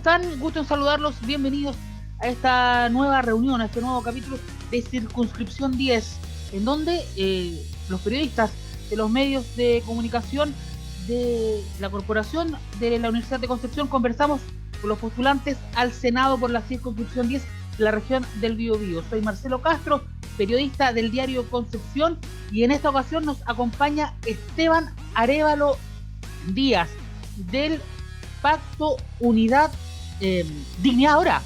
están? Gusto en saludarlos. Bienvenidos a esta nueva reunión, a este nuevo capítulo de Circunscripción 10, en donde los periodistas de los medios de comunicación de la Corporación de la Universidad de Concepción conversamos con los postulantes al Senado por la Circunscripción 10 de la región del Biobío. Soy Marcelo Castro, periodista del diario Concepción, y en esta ocasión nos acompaña Esteban Arévalo Díaz, del Pacto Unidad Dignidad ahora,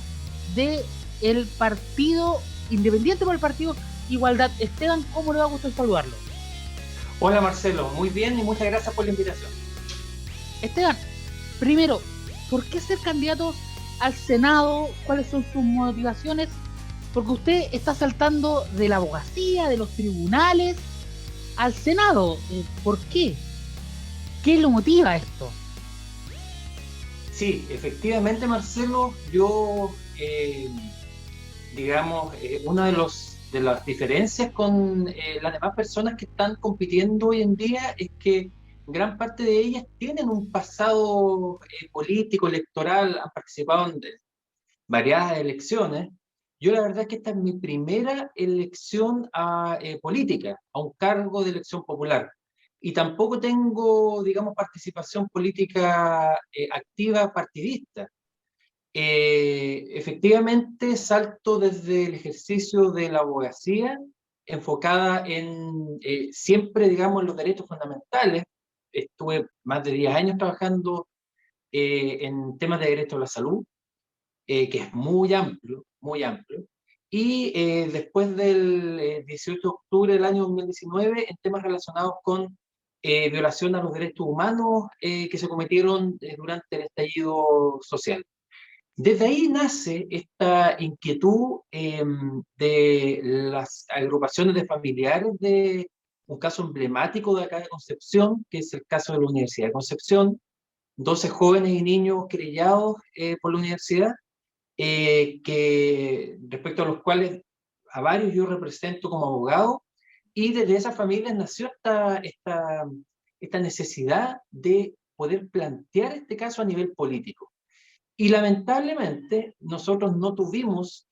del partido independiente por el partido Igualdad. Esteban, ¿cómo le va a gustar saludarlo? Hola Marcelo, muy bien y muchas gracias por la invitación. Esteban, primero, ¿por qué ser candidato al Senado? ¿Cuáles son sus motivaciones? Porque usted está saltando de la abogacía, de los tribunales, al Senado. ¿Por qué? ¿Qué lo motiva a esto? Sí, efectivamente Marcelo, yo, una de las diferencias con las demás personas que están compitiendo hoy en día es que gran parte de ellas tienen un pasado político, electoral, han participado en variadas elecciones. Yo la verdad es que esta es mi primera elección política, a un cargo de elección popular. Y tampoco tengo, digamos, participación política activa partidista. Efectivamente, salto desde el ejercicio de la abogacía, enfocada en siempre, digamos, los derechos fundamentales. Estuve más de 10 años trabajando en temas de derecho a la salud, que es muy amplio, muy amplio. Y después del 18 de octubre del año 2019, en temas relacionados con violación a los derechos humanos que se cometieron durante el estallido social. Desde ahí nace esta inquietud de las agrupaciones de familiares de un caso emblemático de acá de Concepción, que es el caso de la Universidad de Concepción, 12 jóvenes y niños querellados por la universidad, que respecto a los cuales a varios yo represento como abogado, y desde esas familias nació esta necesidad de poder plantear este caso a nivel político. Y lamentablemente nosotros no tuvimos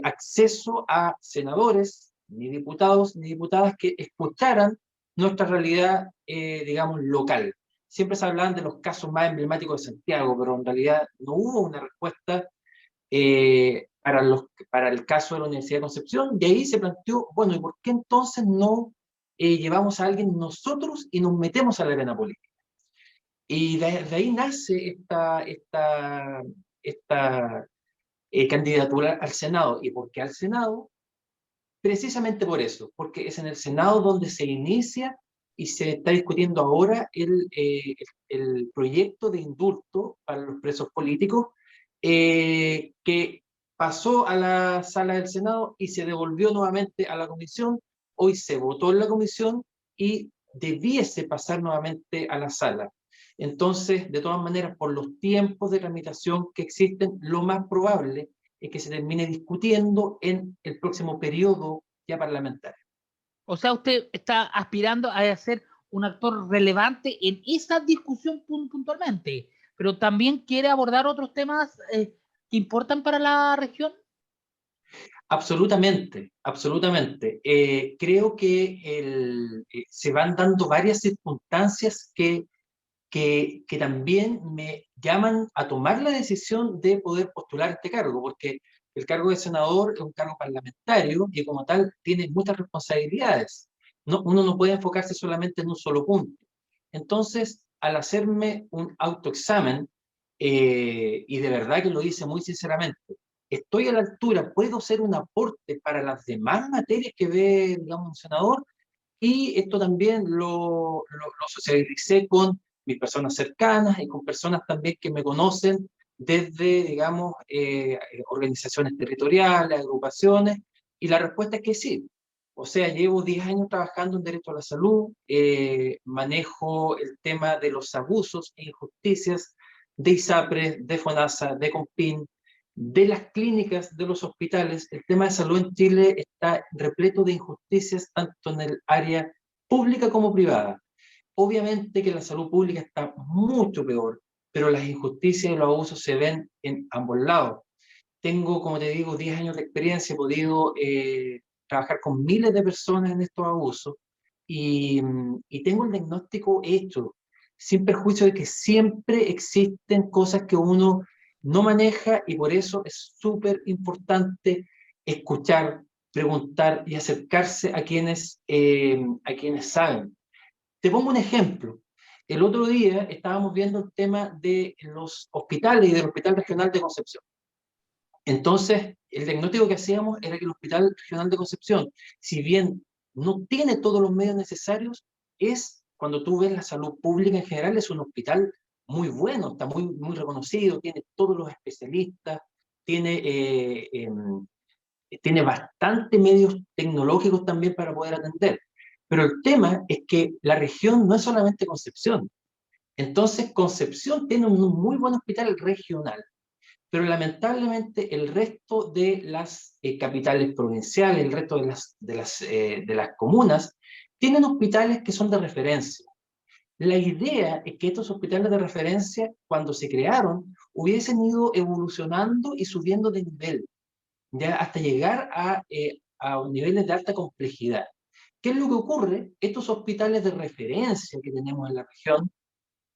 acceso a senadores, ni diputados, ni diputadas que escucharan nuestra realidad, digamos, local. Siempre se hablaban de los casos más emblemáticos de Santiago, pero en realidad no hubo una respuesta para el caso de la Universidad de Concepción, y ahí se planteó, bueno, ¿y por qué entonces no llevamos a alguien nosotros y nos metemos a la arena política? Y de ahí nace esta candidatura al Senado. ¿Y por qué al Senado? Precisamente por eso, porque es en el Senado donde se inicia y se está discutiendo ahora el proyecto de indulto para los presos políticos, que pasó a la sala del Senado y se devolvió nuevamente a la comisión. Hoy se votó en la comisión y debiese pasar nuevamente a la sala. Entonces, de todas maneras, por los tiempos de tramitación que existen, lo más probable es que se termine discutiendo en el próximo periodo ya parlamentario. O sea, usted está aspirando a ser un actor relevante en esa discusión puntualmente, pero también quiere abordar otros temas que importan para la región. Absolutamente, absolutamente. Creo que se van dando varias circunstancias que también me llaman a tomar la decisión de poder postular este cargo, porque el cargo de senador es un cargo parlamentario y como tal tiene muchas responsabilidades. No, uno no puede enfocarse solamente en un solo punto. Entonces, al hacerme un autoexamen, y de verdad que lo hice muy sinceramente, estoy a la altura, puedo ser un aporte para las demás materias que ve, digamos, un senador, y esto también lo socialicé con mis personas cercanas y con personas también que me conocen desde, digamos, organizaciones territoriales, agrupaciones, y la respuesta es que sí. O sea, llevo 10 años trabajando en derecho a la salud, manejo el tema de los abusos e injusticias de ISAPRE, de FONASA, de COMPIN, de las clínicas, de los hospitales. El tema de salud en Chile está repleto de injusticias, tanto en el área pública como privada. Obviamente que la salud pública está mucho peor, pero las injusticias y los abusos se ven en ambos lados. Tengo, como te digo, 10 años de experiencia, he podido trabajar con miles de personas en estos abusos y tengo el diagnóstico hecho, sin perjuicio de que siempre existen cosas que uno no maneja y por eso es súper importante escuchar, preguntar y acercarse a quienes saben. Te pongo un ejemplo. El otro día estábamos viendo el tema de los hospitales y del Hospital Regional de Concepción. Entonces, el diagnóstico que hacíamos era que el Hospital Regional de Concepción, si bien no tiene todos los medios necesarios, cuando tú ves la salud pública en general, es un hospital muy bueno, está muy, muy reconocido, tiene todos los especialistas, tiene, tiene bastante medios tecnológicos también para poder atender. Pero el tema es que la región no es solamente Concepción. Entonces, Concepción tiene un muy buen hospital regional, pero lamentablemente el resto de las capitales provinciales, el resto de las comunas, tienen hospitales que son de referencia. La idea es que estos hospitales de referencia, cuando se crearon, hubiesen ido evolucionando y subiendo de nivel, ya hasta llegar a niveles de alta complejidad. ¿Qué es lo que ocurre? Estos hospitales de referencia que tenemos en la región,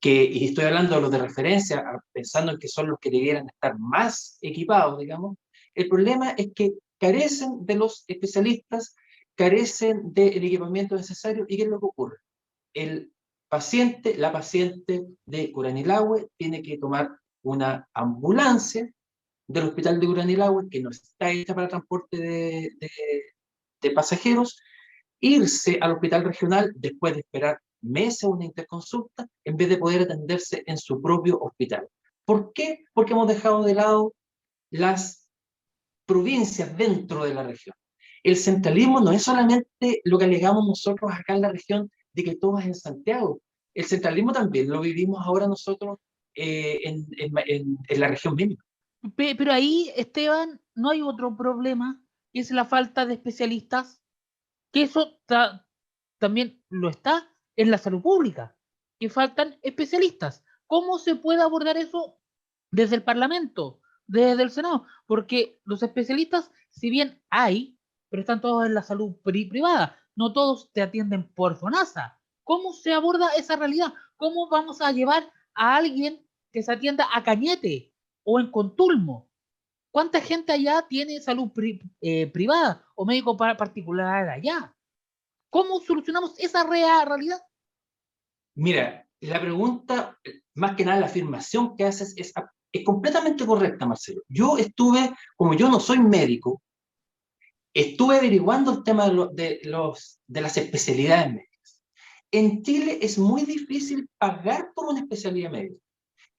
y estoy hablando de los de referencia, pensando en que son los que debieran estar más equipados, digamos, el problema es que carecen de los especialistas, carecen del equipamiento necesario, ¿y qué es lo que ocurre? La paciente de Curanilahue tiene que tomar una ambulancia del hospital de Curanilahue, que no está hecha para transporte de pasajeros, irse al hospital regional después de esperar meses una interconsulta, en vez de poder atenderse en su propio hospital. ¿Por qué? Porque hemos dejado de lado las provincias dentro de la región. El centralismo no es solamente lo que alegamos nosotros acá en la región de que todo es en Santiago. El centralismo también lo vivimos ahora nosotros en la región misma. Pero ahí, Esteban, no hay otro problema, que es la falta de especialistas, que eso también lo está en la salud pública, que faltan especialistas. ¿Cómo se puede abordar eso desde el Parlamento, desde el Senado? Porque los especialistas, si bien hay, pero están todos en la salud privada, no todos te atienden por FONASA. ¿Cómo se aborda esa realidad? ¿Cómo vamos a llevar a alguien que se atienda a Cañete o en Contulmo? ¿Cuánta gente allá tiene salud privada o médico particular allá? ¿Cómo solucionamos esa realidad? Mira, la pregunta, más que nada la afirmación que haces es completamente correcta, Marcelo. Yo estuve, como yo no soy médico, estuve averiguando el tema de las especialidades médicas. En Chile es muy difícil pagar por una especialidad médica.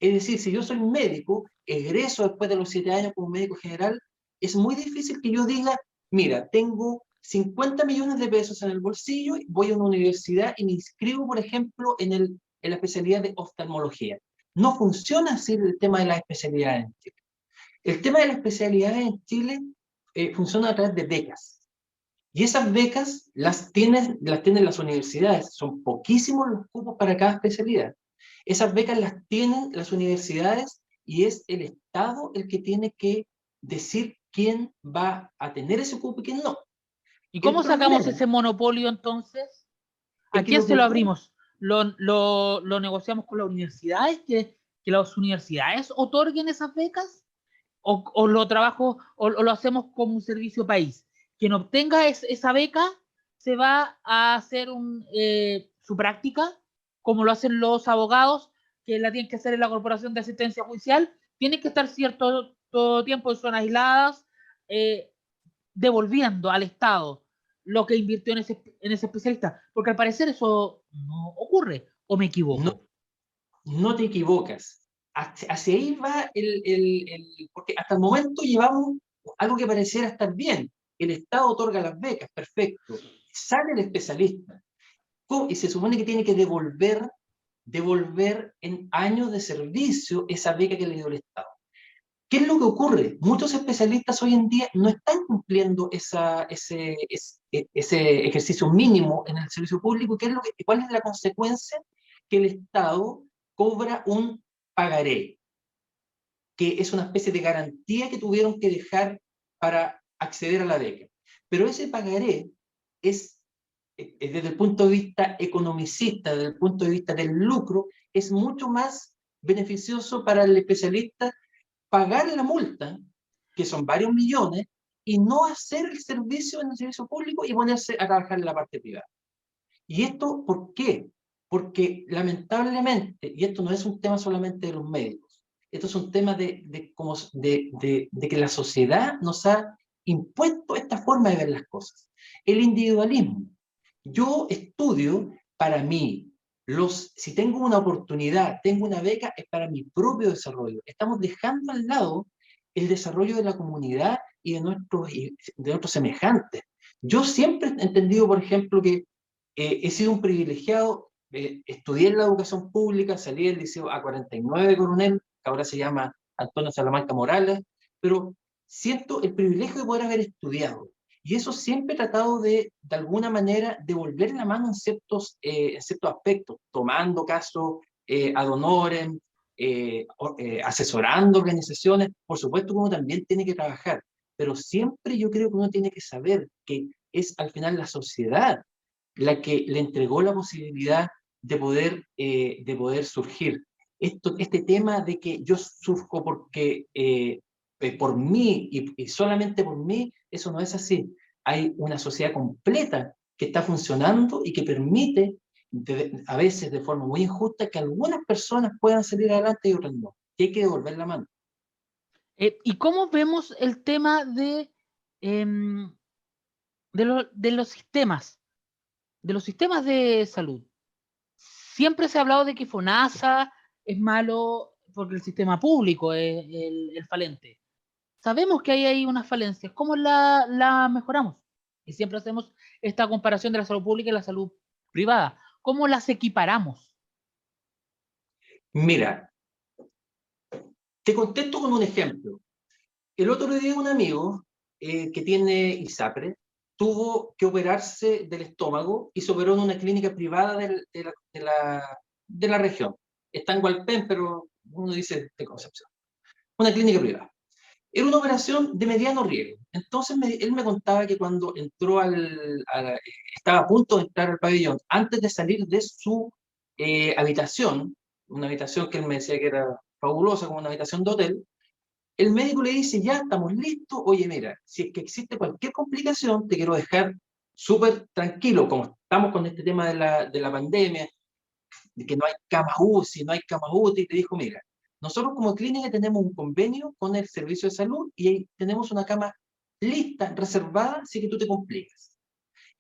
Es decir, si yo soy médico, egreso después de los 7 años como médico general, es muy difícil que yo diga, mira, tengo 50 millones de pesos en el bolsillo, voy a una universidad y me inscribo, por ejemplo, en la especialidad de oftalmología. No funciona así el tema de las especialidades en Chile. El tema de las especialidades en Chile funciona a través de becas. Y esas becas las tienen las universidades. Son poquísimos los cupos para cada especialidad. Esas becas las tienen las universidades y es el Estado el que tiene que decir quién va a tener ese cupo y quién no. ¿Y El cómo sacamos problema ese monopolio entonces? es ¿A que quién lo se que lo ocurre, abrimos? ¿Lo negociamos con las universidades? ¿Que las universidades otorguen esas becas? ¿O lo trabajo o lo hacemos como un servicio país? Quien obtenga esa beca se va a hacer su práctica, como lo hacen los abogados, que la tienen que hacer en la Corporación de Asistencia Judicial, tienen que estar cierto todo tiempo en zonas aisladas, eh, devolviendo al Estado lo que invirtió en ese especialista, porque al parecer eso no ocurre, o me no, equivoco. no te equivocas. Hacia ahí va porque hasta el momento llevamos algo que pareciera estar bien. El Estado otorga las becas, perfecto. Sale el especialista. Y se supone que tiene que devolver en años de servicio esa beca que le dio el Estado. ¿Qué es lo que ocurre? Muchos especialistas hoy en día no están cumpliendo ese ejercicio mínimo en el servicio público. ¿Cuál es la consecuencia? Que el Estado cobra un pagaré, que es una especie de garantía que tuvieron que dejar para acceder a la beca. Pero ese pagaré es, desde el punto de vista economicista, desde el punto de vista del lucro, es mucho más beneficioso para el especialista pagar la multa, que son varios millones, y no hacer el servicio en el servicio público y ponerse a trabajar en la parte privada. ¿Y esto por qué? Porque lamentablemente, y esto no es un tema solamente de los médicos, esto es un tema de que la sociedad nos ha impuesto esta forma de ver las cosas. El individualismo. Yo estudio para mí. Si tengo una oportunidad, tengo una beca, es para mi propio desarrollo. Estamos dejando al lado el desarrollo de la comunidad y de nuestros semejantes. Yo siempre he entendido, por ejemplo, que he sido un privilegiado, estudié en la educación pública, salí del liceo A49 de Coronel, que ahora se llama Antonio Salamanca Morales, pero siento el privilegio de poder haber estudiado. Y eso siempre he tratado de alguna manera, devolver la mano en ciertos aspectos, tomando casos ad honorem, asesorando organizaciones. Por supuesto que uno también tiene que trabajar, pero siempre yo creo que uno tiene que saber que es al final la sociedad la que le entregó la posibilidad de poder surgir. Este tema de que yo surjo porque por mí y solamente por mí, eso no es así. Hay una sociedad completa que está funcionando y que permite, a veces de forma muy injusta, que algunas personas puedan salir adelante y otras no. Y hay que devolver la mano. ¿Y cómo vemos el tema de los sistemas? De los sistemas de salud. Siempre se ha hablado de que FONASA es malo porque el sistema público es el falente. Sabemos que hay ahí unas falencias. ¿Cómo la mejoramos? Y siempre hacemos esta comparación de la salud pública y la salud privada. ¿Cómo las equiparamos? Mira, te contesto con un ejemplo. El otro día un amigo que tiene ISAPRE tuvo que operarse del estómago y se operó en una clínica privada de la región. Está en Hualpén, pero uno dice de Concepción. Una clínica privada. Era una operación de mediano riesgo. Entonces él me contaba que cuando entró estaba a punto de entrar al pabellón, antes de salir de su habitación, una habitación que él me decía que era fabulosa, como una habitación de hotel, el médico le dice, ya estamos listos, oye, mira, si es que existe cualquier complicación, te quiero dejar súper tranquilo, como estamos con este tema de la pandemia, de que no hay camas UCI, no hay camas UTI, y te dijo, mira, nosotros como clínica tenemos un convenio con el servicio de salud y ahí tenemos una cama lista, reservada, si que tú te complicas.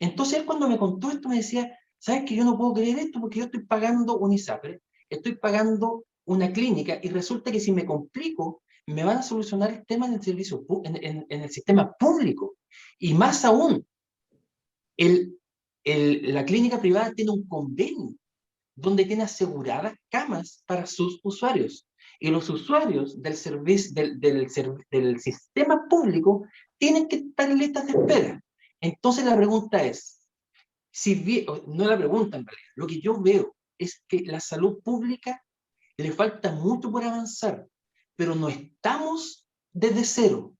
Entonces él cuando me contó esto me decía, ¿sabes que yo no puedo creer esto porque yo estoy pagando un ISAPRE, estoy pagando una clínica y resulta que si me complico, me van a solucionar el tema en el servicio, en el sistema público? Y más aún, la clínica privada tiene un convenio donde tiene aseguradas camas para sus usuarios. Y los usuarios del servicio, del sistema público tienen que estar en listas de espera. Entonces la pregunta es, no la pregunta en realidad, lo que yo veo es que la salud pública le falta mucho por avanzar, pero no estamos desde cero.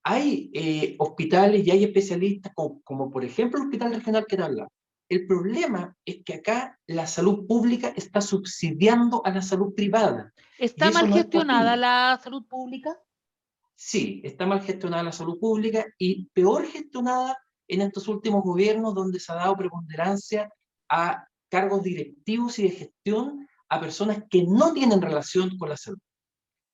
Hay hospitales y hay especialistas, como por ejemplo el Hospital Regional que te hablaba. El problema es que acá la salud pública está subsidiando a la salud privada. Y ¿Está eso mal no es gestionada posible. la salud pública? Sí, está mal gestionada la salud pública y peor gestionada en estos últimos gobiernos donde se ha dado preponderancia a cargos directivos y de gestión a personas que no tienen relación con la salud.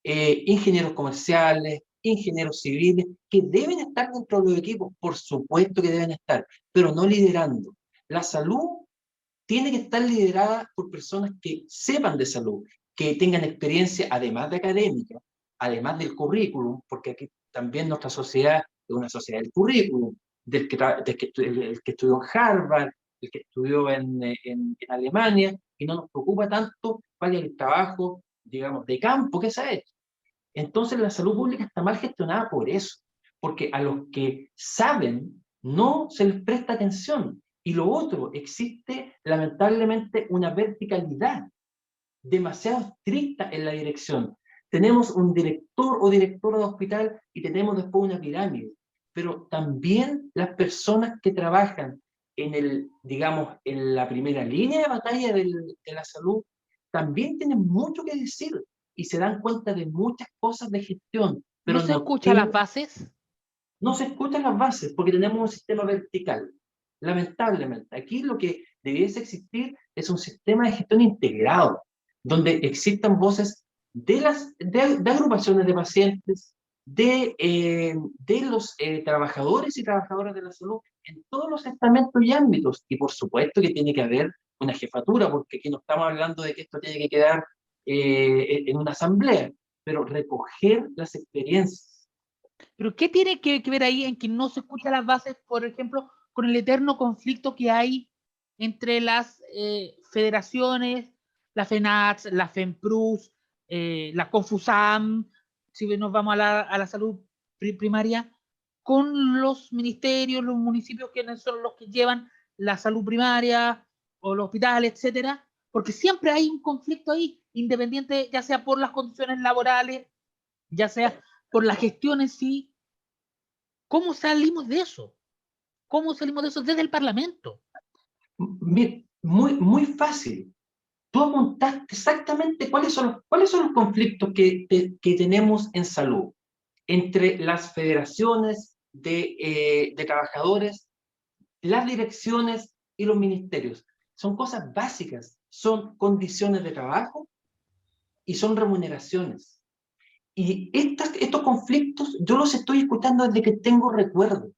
Ingenieros comerciales, ingenieros civiles, que deben estar dentro de los equipos, por supuesto que deben estar, pero no liderando. La salud tiene que estar liderada por personas que sepan de salud, que tengan experiencia, además de académica, además del currículum, porque aquí también nuestra sociedad es una sociedad del currículum, el que estudió en Harvard, el que estudió en Alemania, y no nos preocupa tanto cuál es el trabajo, digamos, de campo que se ha hecho. Entonces la salud pública está mal gestionada por eso, porque a los que saben no se les presta atención. Y lo otro, existe lamentablemente una verticalidad demasiado estricta en la dirección. Tenemos un director o directora de hospital y tenemos después una pirámide, pero también las personas que trabajan digamos, en la primera línea de batalla de la salud, también tienen mucho que decir y se dan cuenta de muchas cosas de gestión, ¿No pero se no escucha las tienen, bases? no se escuchan las bases porque tenemos un sistema vertical. Lamentablemente, aquí lo que debiese existir es un sistema de gestión integrado, donde existan voces de agrupaciones de pacientes, de los trabajadores y trabajadoras de la salud en todos los estamentos y ámbitos. Y por supuesto que tiene que haber una jefatura, porque aquí no estamos hablando de que esto tiene que quedar en una asamblea, pero recoger las experiencias. ¿Pero qué tiene que ver ahí en que no se escucha las bases, por ejemplo, con el eterno conflicto que hay entre las federaciones, la FENATS, la FEMPRUS, la CONFUSAM, si nos vamos a la salud primaria, con los ministerios, los municipios que son los que llevan la salud primaria o los hospitales, etcétera? Porque siempre hay un conflicto ahí, independiente, ya sea por las condiciones laborales, ya sea por la gestión en sí. ¿Cómo salimos de eso? ¿Cómo salimos de eso desde el Parlamento? Muy fácil. Tú apuntaste exactamente cuáles son los conflictos que tenemos en salud entre las federaciones de trabajadores, las direcciones y los ministerios. Son cosas básicas, son condiciones de trabajo y son remuneraciones. Y estos conflictos yo los estoy escuchando desde que tengo recuerdo.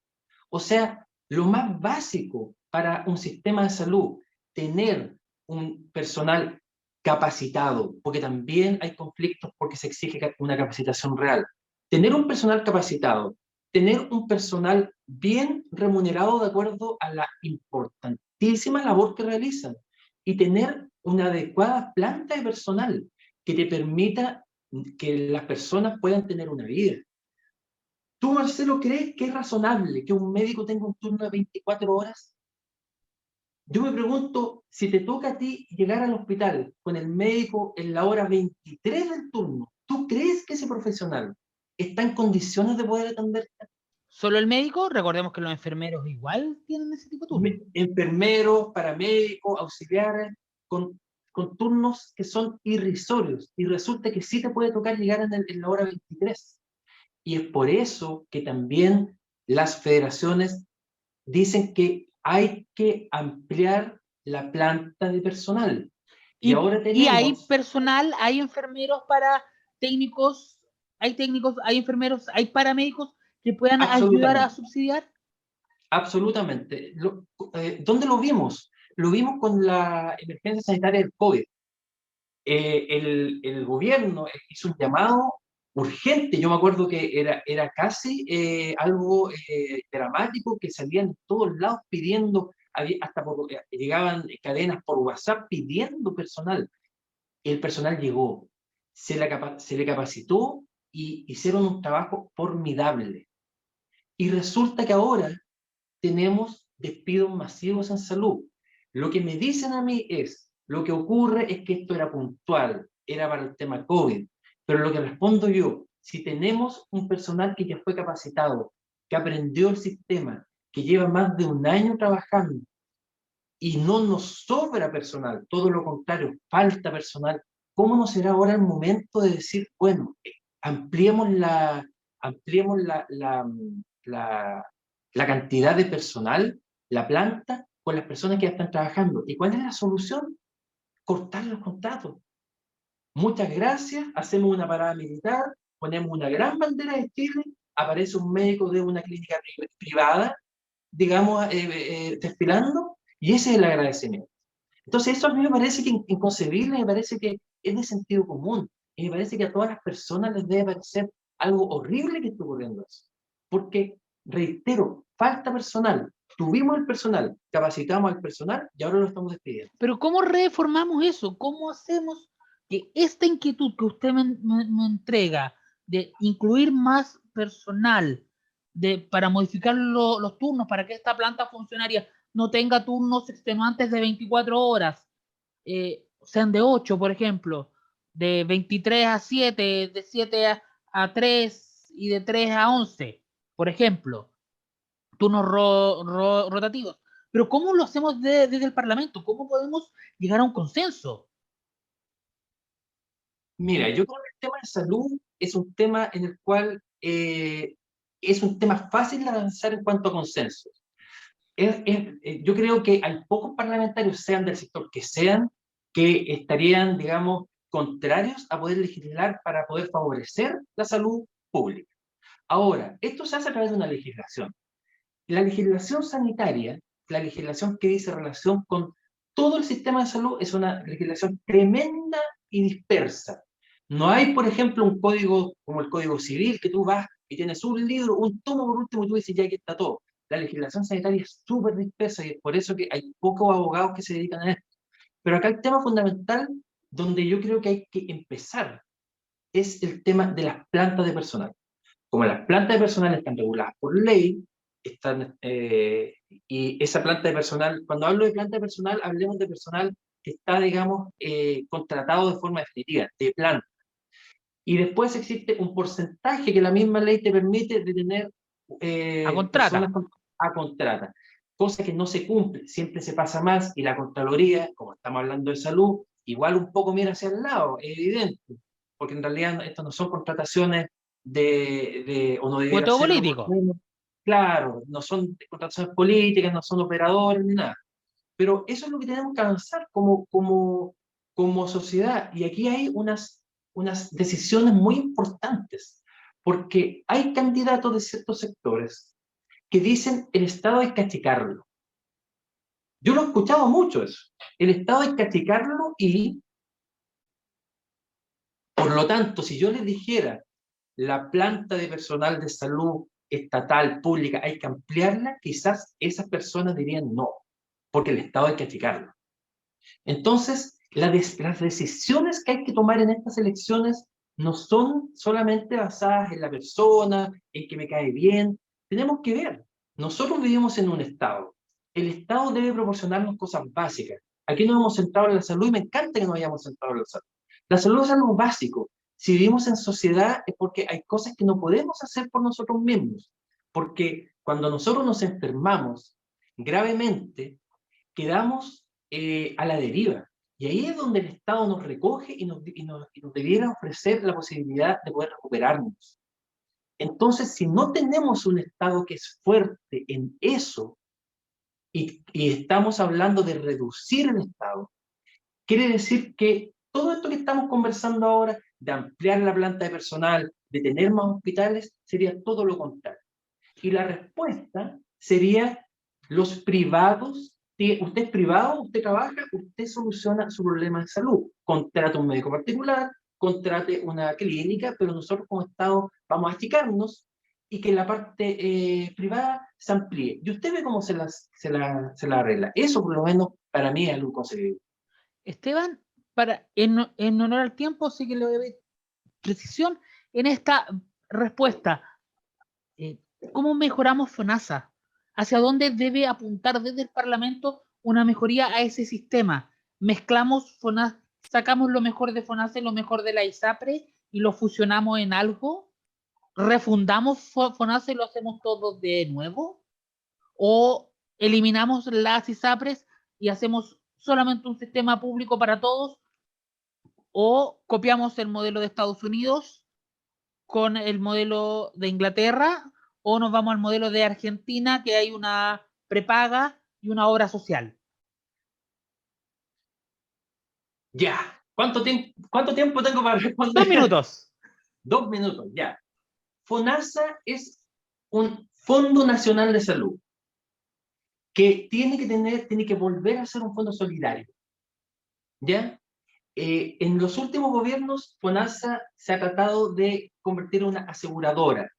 O sea, lo más básico para un sistema de salud, tener un personal capacitado, porque también hay conflictos porque se exige una capacitación real. Tener un personal capacitado, tener un personal bien remunerado de acuerdo a la importantísima labor que realizan y tener una adecuada planta de personal que te permita que las personas puedan tener una vida. ¿Tú, Marcelo, crees que es razonable que un médico tenga un turno de 24 horas? Yo me pregunto, si te toca a ti llegar al hospital con el médico en la hora 23 del turno, ¿tú crees que ese profesional está en condiciones de poder atenderte? ¿Solo el médico? Recordemos que los enfermeros igual tienen ese tipo de turno. Enfermeros, paramédicos, auxiliares, con turnos que son irrisorios, y resulta que sí te puede tocar llegar en la hora 23. Y es por eso que también las federaciones dicen que hay que ampliar la planta de personal. Y ahora Y hay tenemos... personal, hay enfermeros para técnicos, hay enfermeros, hay paramédicos que puedan ayudar a Absolutamente, subsidiar. absolutamente. ¿Dónde lo vimos? Lo vimos con la emergencia sanitaria del COVID. El gobierno hizo un llamado urgente. Yo me acuerdo que era casi algo dramático, que salían en todos lados pidiendo, llegaban cadenas por WhatsApp pidiendo personal. El personal llegó, se le capacitó y hicieron un trabajo formidable. Y resulta que ahora tenemos despidos masivos en salud. Lo que me dicen a mí es, lo que ocurre es que esto era puntual, era para el tema COVID, pero lo que respondo yo, si tenemos un personal que ya fue capacitado, que aprendió el sistema, que lleva más de un año trabajando, y no nos sobra personal, todo lo contrario, falta personal, ¿cómo no será ahora el momento de decir, bueno, ampliemos la, la cantidad de personal, la planta, con las personas que ya están trabajando? ¿Y cuál es la solución? Cortar los contratos. Muchas gracias, hacemos una parada militar, ponemos una gran bandera de Chile, aparece un médico de una clínica privada, digamos, desfilando, y ese es el agradecimiento. Entonces, eso a mí me parece que inconcebible, me parece que es de sentido común, y me parece que a todas las personas les debe parecer algo horrible que esté ocurriendo eso. Porque, reitero, falta personal. Tuvimos el personal, capacitamos al personal y ahora lo estamos despidiendo. Pero ¿cómo reformamos eso? ¿Cómo hacemos que esta inquietud que usted me entrega de incluir más personal, para modificar los turnos, para que esta planta funcionaria no tenga turnos extenuantes de 24 horas, sean de 8, por ejemplo, de 23 a 7, de 7 a 3 y de 3 a 11, por ejemplo, turnos rotativos. Pero ¿cómo lo hacemos desde el Parlamento? ¿Cómo podemos llegar a un consenso? Mira, yo creo que el tema de salud es un tema en el cual es un tema fácil de avanzar en cuanto a consenso. Yo creo que hay pocos parlamentarios, sean del sector que sean, que estarían, digamos, contrarios a poder legislar para poder favorecer la salud pública. Ahora, esto se hace a través de una legislación. La legislación sanitaria, la legislación que dice relación con todo el sistema de salud, es una legislación tremenda y dispersa. No hay, por ejemplo, un código como el Código Civil, que tú vas y tienes un libro, un tomo por último, y tú dices, ya aquí está todo. La legislación sanitaria es súper dispersa y es por eso que hay pocos abogados que se dedican a esto. Pero acá el tema fundamental, donde yo creo que hay que empezar, es el tema de las plantas de personal. Como las plantas de personal están reguladas por ley, y esa planta de personal, cuando hablo de planta de personal, hablemos de personal que está, digamos, contratado de forma definitiva, de planta. Y después existe un porcentaje que la misma ley te permite de tener A contrata. personas a contrata, cosa que no se cumple, siempre se pasa más y la Contraloría, como estamos hablando de salud, igual un poco mira hacia el lado, es evidente, porque en realidad estas no son contrataciones o no debiera Cuento serlo, por político. claro, no son contrataciones políticas, no son operadores ni nada. Pero eso es lo que tenemos que avanzar como sociedad. Y aquí hay unas decisiones muy importantes, porque hay candidatos de ciertos sectores que dicen el Estado hay que achicarlo. Yo lo he escuchado mucho eso. El Estado hay que achicarlo y, por lo tanto, si yo les dijera la planta de personal de salud estatal, pública, hay que ampliarla, quizás esas personas dirían no, porque el Estado hay que achicarlo. Entonces, las decisiones que hay que tomar en estas elecciones no son solamente basadas en la persona, en que me cae bien. Tenemos que ver, nosotros vivimos en un Estado. El Estado debe proporcionarnos cosas básicas. Aquí nos hemos centrado en la salud y me encanta que nos hayamos centrado en la salud. La salud es algo básico. Si vivimos en sociedad es porque hay cosas que no podemos hacer por nosotros mismos. Porque cuando nosotros nos enfermamos gravemente, quedamos a la deriva. Y ahí es donde el Estado nos recoge y nos debiera ofrecer la posibilidad de poder recuperarnos. Entonces, si no tenemos un Estado que es fuerte en eso, y estamos hablando de reducir el Estado, quiere decir que todo esto que estamos conversando ahora, de ampliar la planta de personal, de tener más hospitales, sería todo lo contrario. Y la respuesta sería los privados. Usted es privado, usted trabaja, usted soluciona su problema de salud. Contrate un médico particular, contrate una clínica, pero nosotros como Estado vamos a achicarnos y que la parte privada se amplíe. Y usted ve cómo se la arregla. Eso por lo menos para mí es algo concebible. Esteban, en honor al tiempo, sí que le doy precisión en esta respuesta. ¿Cómo mejoramos FONASA? ¿Hacia dónde debe apuntar desde el Parlamento una mejoría a ese sistema? ¿Mezclamos FONASA, sacamos lo mejor de FONASA y lo mejor de la ISAPRE y lo fusionamos en algo? ¿Refundamos FONASA y lo hacemos todo de nuevo? ¿O eliminamos las ISAPRES y hacemos solamente un sistema público para todos? ¿O copiamos el modelo de Estados Unidos con el modelo de Inglaterra? ¿O nos vamos al modelo de Argentina, que hay una prepaga y una obra social? Ya. ¿Cuánto tiempo tengo para responder? 2 minutos. 2 minutos, ya. FONASA es un Fondo Nacional de Salud que tiene que volver a ser un fondo solidario. ¿Ya? En los últimos gobiernos, FONASA se ha tratado de convertir en una aseguradora.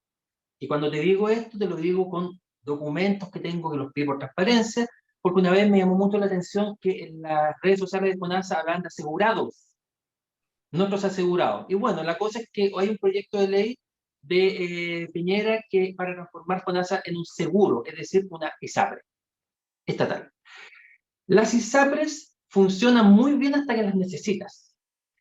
Y cuando te digo esto, te lo digo con documentos que tengo que los pido por transparencia, porque una vez me llamó mucho la atención que en las redes sociales de FONASA hablan de asegurados, nuestros asegurados. Y bueno, la cosa es que hay un proyecto de ley de Piñera que para transformar FONASA en un seguro, es decir, una ISAPRE estatal. Las ISAPRES funcionan muy bien hasta que las necesitas.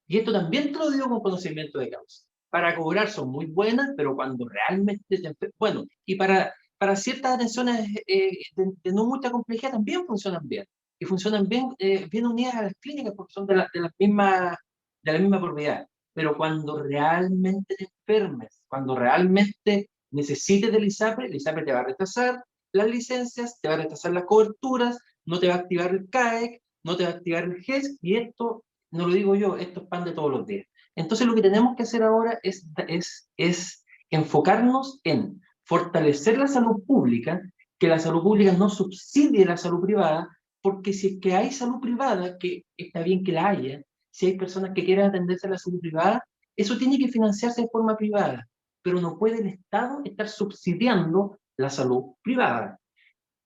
Y esto también te lo digo con conocimiento de causa. Para cobrar son muy buenas, pero cuando realmente bueno, y para ciertas atenciones de no mucha complejidad también funcionan bien. Y funcionan bien, bien unidas a las clínicas porque son de la misma propiedad. Pero cuando realmente te enfermes, cuando realmente necesites del ISAPRE, el ISAPRE te va a rechazar las licencias, te va a rechazar las coberturas, no te va a activar el CAEC, no te va a activar el GES, y esto no lo digo yo, esto es pan de todos los días. Entonces lo que tenemos que hacer ahora es enfocarnos en fortalecer la salud pública, que la salud pública no subsidie la salud privada, porque si es que hay salud privada, que está bien que la haya, si hay personas que quieren atenderse a la salud privada, eso tiene que financiarse de forma privada, pero no puede el Estado estar subsidiando la salud privada.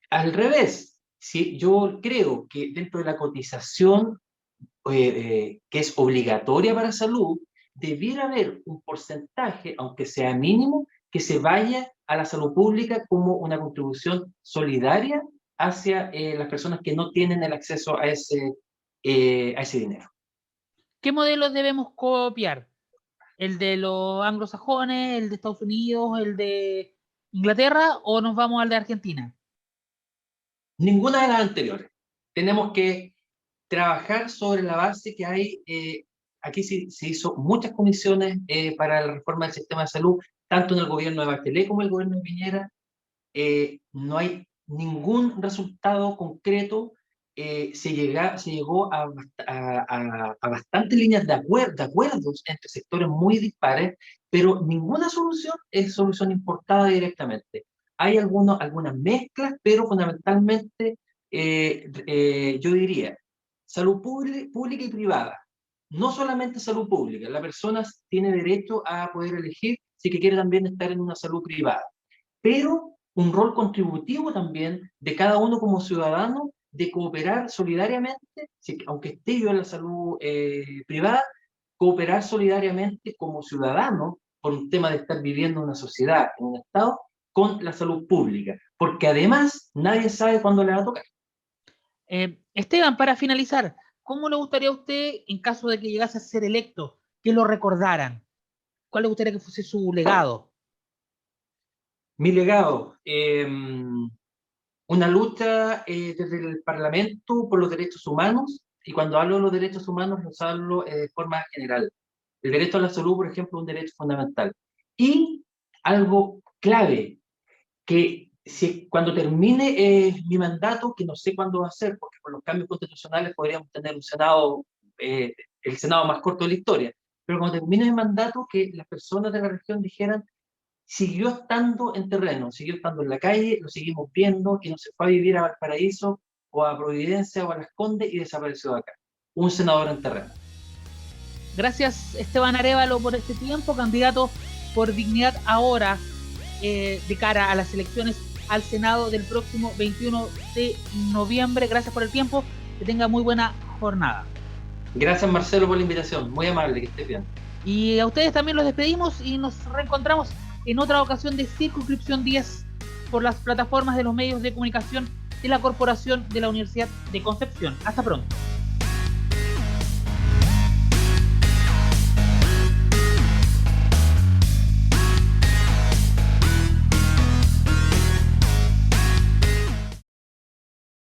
Al revés, si yo creo que dentro de la cotización que es obligatoria para salud, debiera haber un porcentaje, aunque sea mínimo, que se vaya a la salud pública como una contribución solidaria hacia las personas que no tienen el acceso a ese dinero. ¿Qué modelos debemos copiar? ¿El de los anglosajones, el de Estados Unidos, el de Inglaterra o nos vamos al de Argentina? Ninguna de las anteriores. Tenemos que trabajar sobre la base que hay. Aquí se hizo muchas comisiones para la reforma del sistema de salud, tanto en el gobierno de Bachelet como en el gobierno de Piñera. No hay ningún resultado concreto. Se llegó a bastantes líneas de acuerdos entre sectores muy dispares, pero ninguna solución es solución importada directamente. Hay algunas mezclas, pero fundamentalmente yo diría salud pública y privada. No solamente salud pública, la persona tiene derecho a poder elegir si que quiere también estar en una salud privada, pero un rol contributivo también de cada uno como ciudadano de cooperar solidariamente, aunque esté yo en la salud privada, cooperar solidariamente como ciudadano por un tema de estar viviendo en una sociedad, en un Estado, con la salud pública, porque además nadie sabe cuándo le va a tocar. Esteban, para finalizar, ¿cómo le gustaría a usted, en caso de que llegase a ser electo, que lo recordaran? ¿Cuál le gustaría que fuese su legado? Mi legado, una lucha desde el Parlamento por los derechos humanos, y cuando hablo de los derechos humanos los hablo de forma general. El derecho a la salud, por ejemplo, es un derecho fundamental. Y algo clave, que cuando termine mi mandato, que no sé cuándo va a ser, porque por los cambios constitucionales podríamos tener un Senado, el Senado más corto de la historia, pero cuando termine mi mandato, que las personas de la región dijeran, siguió estando en terreno, siguió estando en la calle, lo seguimos viendo, y no se fue a vivir a Valparaíso, o a Providencia, o a Las Condes, y desapareció de acá. Un senador en terreno. Gracias, Esteban Arévalo, por este tiempo, candidato por Dignidad Ahora, de cara a las elecciones al Senado del próximo 21 de noviembre. Gracias por el tiempo, que tenga muy buena jornada. Gracias, Marcelo, por la invitación, muy amable, que estés bien. Y a ustedes también los despedimos y nos reencontramos en otra ocasión de Circunscripción 10 por las plataformas de los medios de comunicación de la Corporación de la Universidad de Concepción. Hasta pronto.